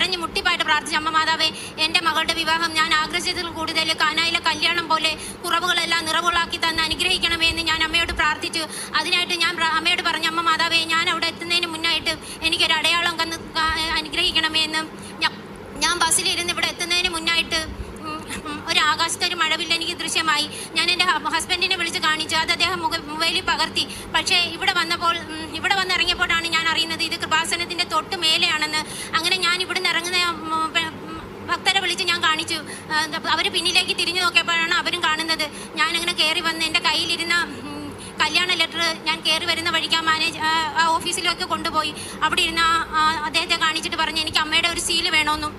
കരഞ്ഞ് മുട്ടിപ്പായിട്ട് പ്രാർത്ഥിച്ചു, അമ്മ മാതാവേ, എൻ്റെ മകളുടെ വിവാഹം ഞാൻ ആഗ്രഹിച്ചതിൽ കൂടുതൽ കാനായിലെ കല്യാണം പോലെ കുറവുകളെല്ലാം നിറവുകളാക്കി തന്ന് അനുഗ്രഹിക്കണമേ എന്ന് ഞാൻ അമ്മയോട് പ്രാർത്ഥിച്ചു. അതിനായിട്ട് ഞാൻ അമ്മയോട് പറഞ്ഞു, അമ്മ മാതാവേ, ഞാൻ അവിടെ എത്തുന്നതിന് മുന്നായിട്ട് എനിക്കൊരു അടയാളം അനുഗ്രഹിക്കണമേ എന്ന്. ഞാൻ ബസ്സിലിരുന്ന് ഇവിടെ എത്തുന്നതിന് മുന്നായിട്ട് ഒരു ആകാശത്തെ ഒരു മഴവില്ല എനിക്ക് ദൃശ്യമായി. ഞാൻ എൻ്റെ ഹസ്ബൻഡിനെ വിളിച്ച് കാണിച്ചു. അത് അദ്ദേഹം മൊബൈലിൽ പകർത്തി. പക്ഷേ ഇവിടെ വന്നിറങ്ങിയപ്പോഴാണ് ഞാൻ അറിയുന്നത് ഇത് കൃപാസനത്തിൻ്റെ തൊട്ട് മേലെയാണെന്ന്. അങ്ങനെ ഞാൻ ഇവിടുന്ന് ഇറങ്ങുന്ന ഭക്തരെ വിളിച്ച് ഞാൻ കാണിച്ചു. അവർ പിന്നിലേക്ക് തിരിഞ്ഞു നോക്കിയപ്പോഴാണ് അവരും കാണുന്നത്. ഞാനങ്ങനെ കയറി വന്ന് എൻ്റെ കയ്യിലിരുന്ന കല്യാണ ലെറ്റർ ഞാൻ കയറി വരുന്ന വഴിക്ക് ആ ഓഫീസിലേക്ക് കൊണ്ടുപോയി. അവിടെ ഇരുന്ന അദ്ദേഹത്തെ കാണിച്ചിട്ട് പറഞ്ഞു, എനിക്ക് അമ്മയുടെ ഒരു സീല് വേണമെന്നും.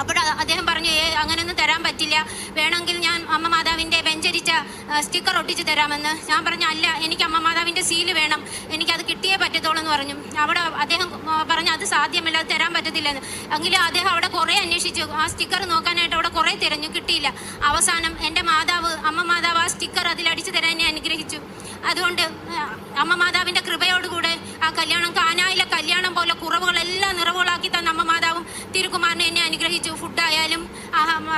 അപ്പോൾ അദ്ദേഹം പറഞ്ഞു, അങ്ങനെയൊന്നും തരാൻ പറ്റില്ല, വേണമെങ്കിൽ ഞാൻ അമ്മ മാതാവിൻ്റെ വെഞ്ചരിച്ച സ്റ്റിക്കർ ഒട്ടിച്ച് തരാമെന്ന്. ഞാൻ പറഞ്ഞു, അല്ല, എനിക്ക് അമ്മ മാതാവിൻ്റെ സീല് വേണം, എനിക്കത് കിട്ടിയേ പറ്റത്തുള്ളൂ എന്ന് പറഞ്ഞു. അവിടെ അദ്ദേഹം പറഞ്ഞു, അത് സാധ്യമല്ല, അത് തരാൻ പറ്റത്തില്ലെന്ന്. എങ്കിലും അദ്ദേഹം അവിടെ കുറേ അന്വേഷിച്ചു, ആ സ്റ്റിക്കർ നോക്കാനായിട്ട് അവിടെ കുറേ തിരഞ്ഞു, കിട്ടിയില്ല. അവസാനം എൻ്റെ അമ്മ മാതാവ് ആ സ്റ്റിക്കർ അതിലടിച്ചു തരാൻ എന്നെ അനുഗ്രഹിച്ചു. അതുകൊണ്ട് അമ്മ മാതാവിൻ്റെ കൃപയോടുകൂടെ ആ കല്യാണം കാനായിലെ കല്യാണം പോലെ കുറവുകളെല്ലാം നിറവുകളാക്കി തന്ന അമ്മ മാതാവും തിരുക്കുമാരനെ എന്നെ അനുഗ്രഹിച്ചു. ഫുഡായാലും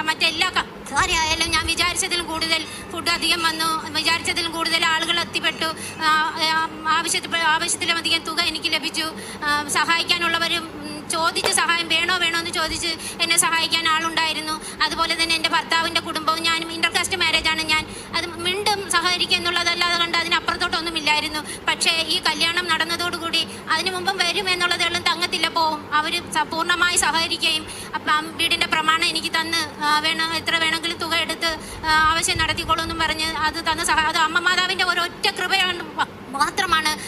മറ്റെല്ലാ കാര്യമായാലും ഞാൻ വിചാരിച്ചതിലും കൂടുതൽ ഫുഡ് അധികം വന്നു, വിചാരിച്ചതിലും കൂടുതൽ ആളുകൾ എത്തിപ്പെട്ടു. ആവശ്യത്തിലധികം തുക എനിക്ക് ലഭിച്ചു. സഹായിക്കാനുള്ളവരും ചോദിച്ച് സഹായം വേണോ എന്ന് ചോദിച്ച് എന്നെ സഹായിക്കാൻ ആളുണ്ടായിരുന്നു. അതുപോലെ തന്നെ എൻ്റെ ഭർത്താവിൻ്റെ കുടുംബവും ഞാനും ഇൻ്റർകാസ്റ്റ് മാരേജാണ്. ഞാൻ അത് മിണ്ടും സഹകരിക്കുക എന്നുള്ളതല്ലാതെ കണ്ട് അതിനപ്പുറത്തോട്ടൊന്നുമില്ലായിരുന്നു. പക്ഷേ ഈ കല്യാണം നടന്നതോടുകൂടി അതിനു മുമ്പും വരും എന്നുള്ളതെല്ലാം തങ്ങത്തില്ല, പോവും. അവർ പൂർണ്ണമായി സഹകരിക്കുകയും വീടിൻ്റെ പ്രമാണം എനിക്ക് തന്ന് എത്ര വേണമെങ്കിലും തുക എടുത്ത് ആവശ്യം നടത്തിക്കോളൂ എന്നും പറഞ്ഞ് അത് തന്ന് അത് അമ്മ മാതാവിൻ്റെ ഒരൊറ്റ കൃപയാണ് മാത്രമാണ്